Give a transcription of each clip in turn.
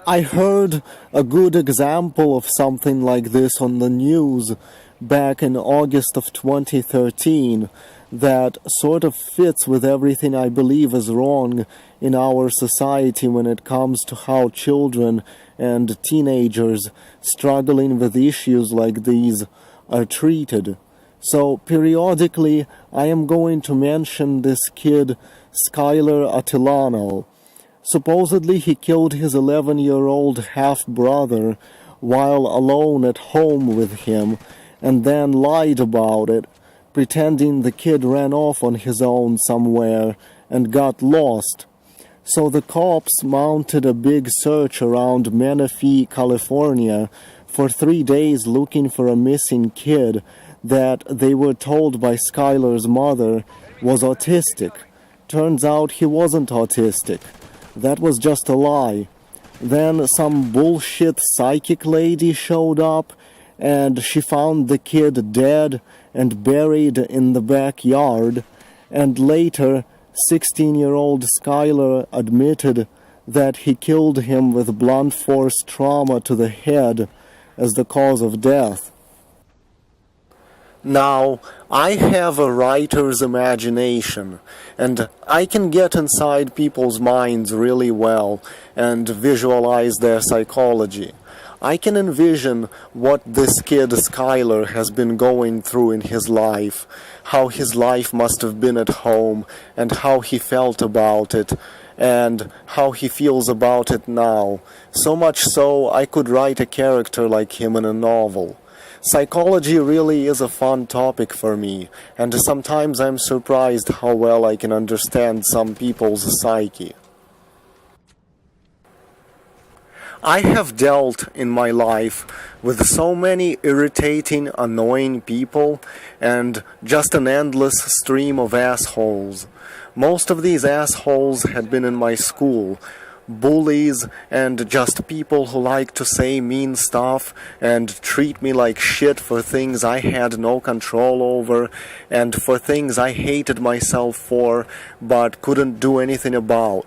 I heard a good example of something like this on the news back in August of 2013 that sort of fits with everything I believe is wrong in our society when it comes to how children and teenagers struggling with issues like these are treated. So periodically I am going to mention this kid Skylar Attilano. Supposedly he killed his 11-year-old half-brother while alone at home with him and then lied about it, pretending the kid ran off on his own somewhere and got lost. So the cops mounted a big search around Menifee, California for 3 days looking for a missing kid that they were told by Skylar's mother was autistic. Turns out he wasn't autistic. That was just a lie. Then some bullshit psychic lady showed up and she found the kid dead and buried in the backyard, and later 16-year-old Skylar admitted that he killed him with blunt force trauma to the head as the cause of death. Now, I have a writer's imagination, and I can get inside people's minds really well and visualize their psychology. I can envision what this kid Skylar has been going through in his life, how his life must have been at home, and how he felt about it, and how he feels about it now. So much so, I could write a character like him in a novel. Psychology really is a fun topic for me, and sometimes I'm surprised how well I can understand some people's psyche. I have dealt in my life with so many irritating, annoying people, and just an endless stream of assholes. Most of these assholes had been in my school. Bullies and just people who like to say mean stuff and treat me like shit for things I had no control over and for things I hated myself for but couldn't do anything about.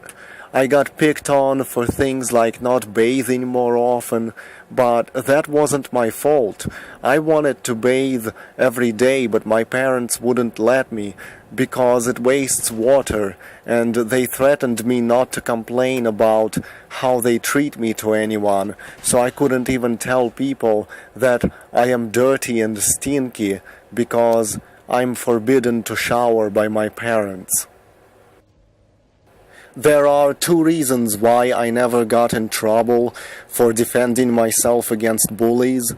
I got picked on for things like not bathing more often, but that wasn't my fault. I wanted to bathe every day, but my parents wouldn't let me because it wastes water, and they threatened me not to complain about how they treat me to anyone, so I couldn't even tell people that I am dirty and stinky because I'm forbidden to shower by my parents. There are 2 reasons why I never got in trouble for defending myself against bullies.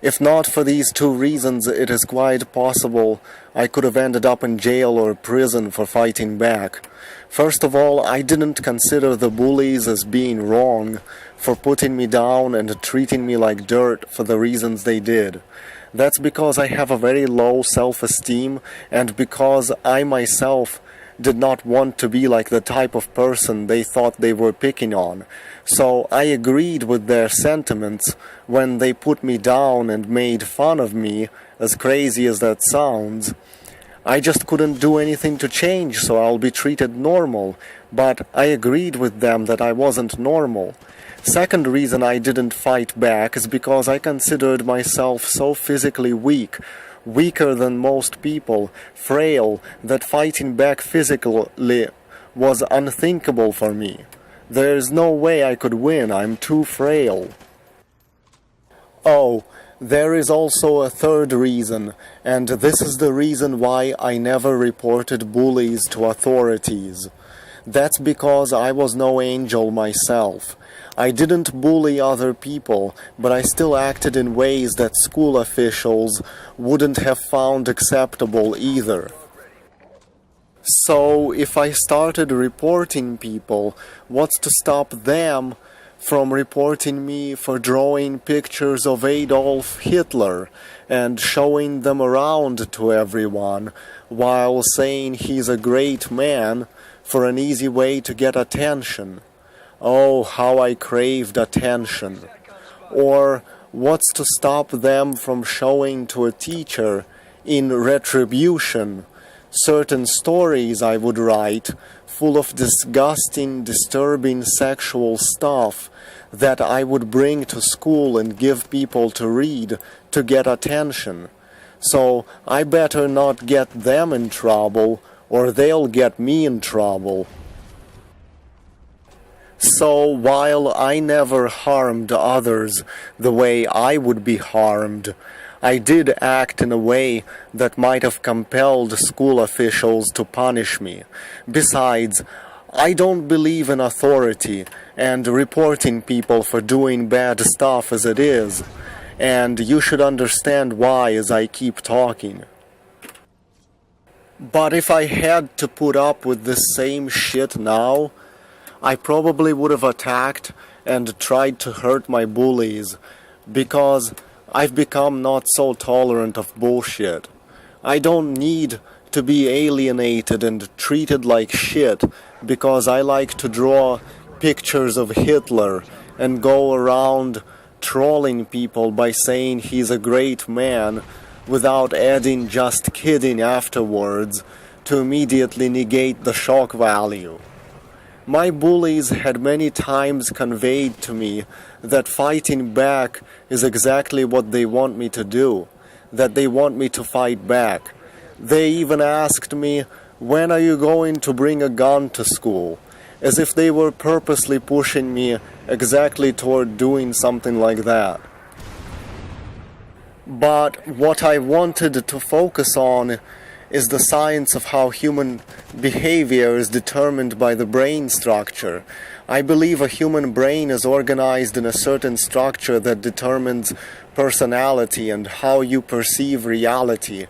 If not for these 2 reasons, it is quite possible I could have ended up in jail or prison for fighting back. First of all, I didn't consider the bullies as being wrong for putting me down and treating me like dirt for the reasons they did. That's because I have a very low self-esteem and because I myself did not want to be like the type of person they thought they were picking on. So I agreed with their sentiments when they put me down and made fun of me, as crazy as that sounds. I just couldn't do anything to change, so I'll be treated normal, but I agreed with them that I wasn't normal. Second reason I didn't fight back is because I considered myself so physically weaker than most people, frail, that fighting back physically was unthinkable for me. There is no way I could win, I'm too frail. Oh, there is also a third reason, and this is the reason why I never reported bullies to authorities. That's because I was no angel myself. I didn't bully other people, but I still acted in ways that school officials wouldn't have found acceptable either. So, if I started reporting people, what's to stop them from reporting me for drawing pictures of Adolf Hitler and showing them around to everyone while saying he's a great man for an easy way to get attention? Oh, how I craved attention. Or what's to stop them from showing to a teacher in retribution certain stories I would write full of disgusting, disturbing sexual stuff that I would bring to school and give people to read to get attention. So I better not get them in trouble, or they'll get me in trouble. So while I never harmed others the way I would be harmed, I did act in a way that might have compelled school officials to punish me. Besides, I don't believe in authority and reporting people for doing bad stuff as it is, and you should understand why as I keep talking. But if I had to put up with this same shit now, I probably would have attacked and tried to hurt my bullies, because I've become not so tolerant of bullshit. I don't need to be alienated and treated like shit because I like to draw pictures of Hitler and go around trolling people by saying he's a great man without adding "just kidding" afterwards to immediately negate the shock value. My bullies had many times conveyed to me that fighting back is exactly what they want me to do, that they want me to fight back. They even asked me, "When are you going to bring a gun to school?" as if they were purposely pushing me exactly toward doing something like that. But what I wanted to focus on is the science of how human behavior is determined by the brain structure. I believe a human brain is organized in a certain structure that determines personality and how you perceive reality.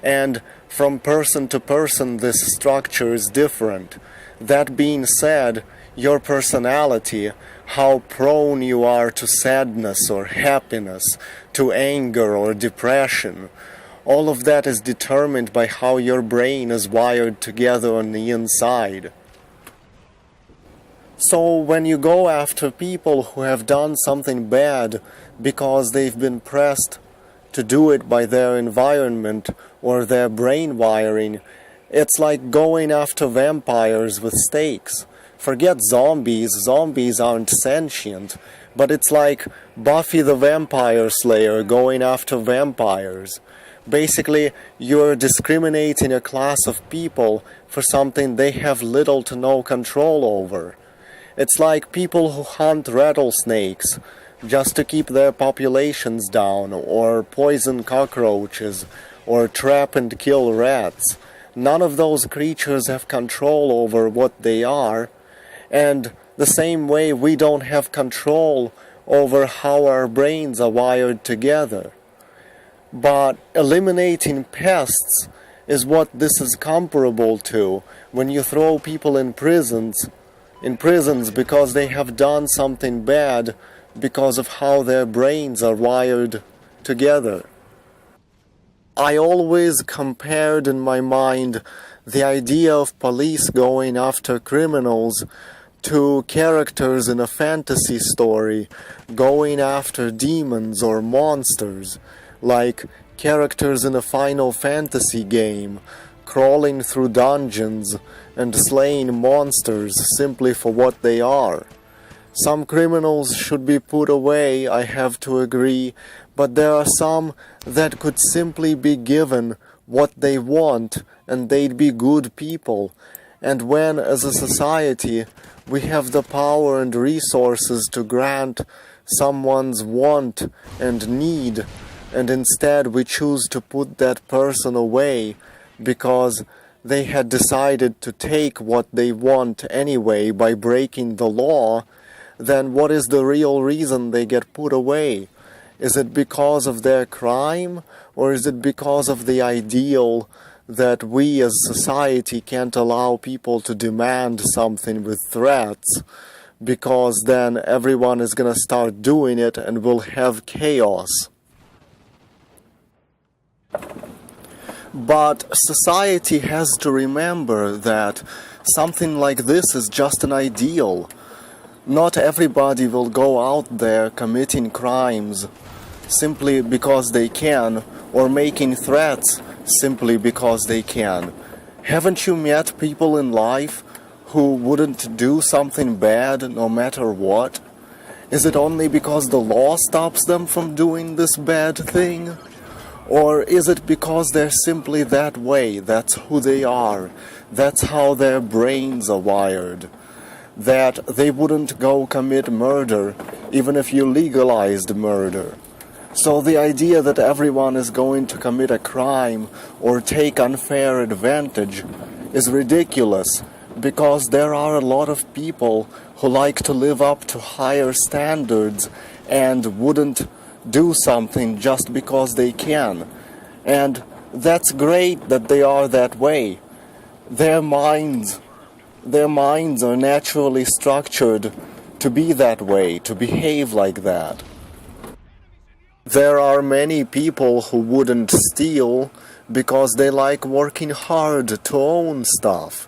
And from person to person, this structure is different. That being said, your personality, how prone you are to sadness or happiness, to anger or depression, all of that is determined by how your brain is wired together on the inside. So when you go after people who have done something bad because they've been pressed to do it by their environment or their brain wiring, it's like going after vampires with stakes. Forget zombies. Zombies aren't sentient, but it's like Buffy the Vampire Slayer going after vampires. Basically, you're discriminating a class of people for something they have little to no control over. It's like people who hunt rattlesnakes just to keep their populations down, or poison cockroaches, or trap and kill rats. None of those creatures have control over what they are, and the same way we don't have control over how our brains are wired together. But eliminating pests is what this is comparable to when you throw people in prisons because they have done something bad because of how their brains are wired together. I always compared in my mind the idea of police going after criminals to characters in a fantasy story going after demons or monsters, like characters in a Final Fantasy game, crawling through dungeons and slaying monsters simply for what they are. Some criminals should be put away, I have to agree, but there are some that could simply be given what they want and they'd be good people. And when, as a society, we have the power and resources to grant someone's want and need, and instead we choose to put that person away because they had decided to take what they want anyway by breaking the law, then what is the real reason they get put away? Is it because of their crime, or is it because of the ideal that we as society can't allow people to demand something with threats, because then everyone is going to start doing it and we'll have chaos? But society has to remember that something like this is just an ideal. Not everybody will go out there committing crimes simply because they can, or making threats simply because they can. Haven't you met people in life who wouldn't do something bad no matter what? Is it only because the law stops them from doing this bad thing? Or is it because they're simply that way, that's who they are, that's how their brains are wired, that they wouldn't go commit murder even if you legalized murder? So the idea that everyone is going to commit a crime or take unfair advantage is ridiculous, because there are a lot of people who like to live up to higher standards and wouldn't do something just because they can. And that's great that they are that way. Their minds are naturally structured to be that way, to behave like that. There are many people who wouldn't steal because they like working hard to own stuff.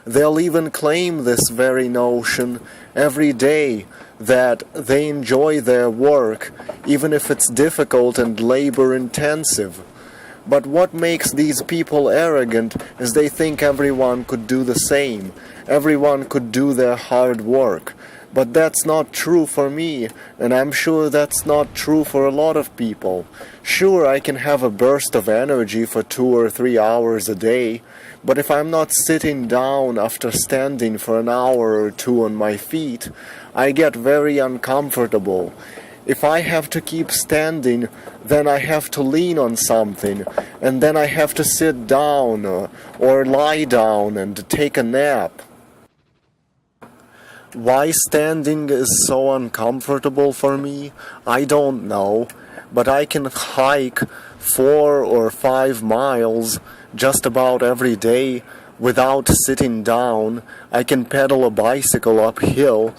They'll even claim this very notion every day, that they enjoy their work even if it's difficult and labor-intensive. But what makes these people arrogant is they think everyone could do the same. Everyone could do their hard work. But that's not true for me, and I'm sure that's not true for a lot of people. Sure, I can have a burst of energy for 2 or 3 hours a day, but if I'm not sitting down after standing for an hour or two on my feet, I get very uncomfortable. If I have to keep standing, then I have to lean on something, and then I have to sit down or lie down and take a nap. Why standing is so uncomfortable for me, I don't know, but I can hike 4 or 5 miles just about every day without sitting down. I can pedal a bicycle uphill.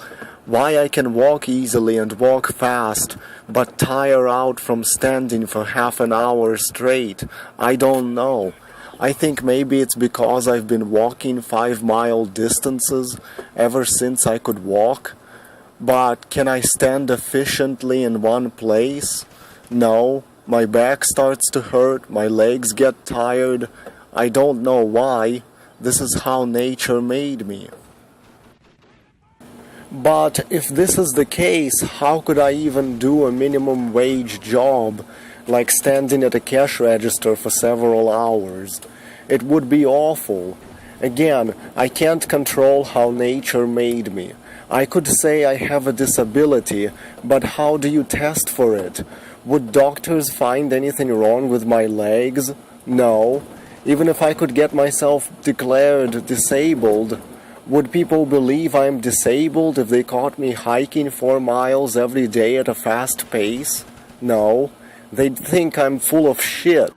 Why I can walk easily and walk fast, but tire out from standing for half an hour straight, I don't know. I think maybe it's because I've been walking 5-mile distances ever since I could walk. But can I stand efficiently in one place? No. My back starts to hurt, my legs get tired. I don't know why. This is how nature made me. But if this is the case, how could I even do a minimum wage job, like standing at a cash register for several hours? It would be awful. Again, I can't control how nature made me. I could say I have a disability, but how do you test for it? Would doctors find anything wrong with my legs? No. Even if I could get myself declared disabled, would people believe I'm disabled if they caught me hiking 4 miles every day at a fast pace? No. They'd think I'm full of shit.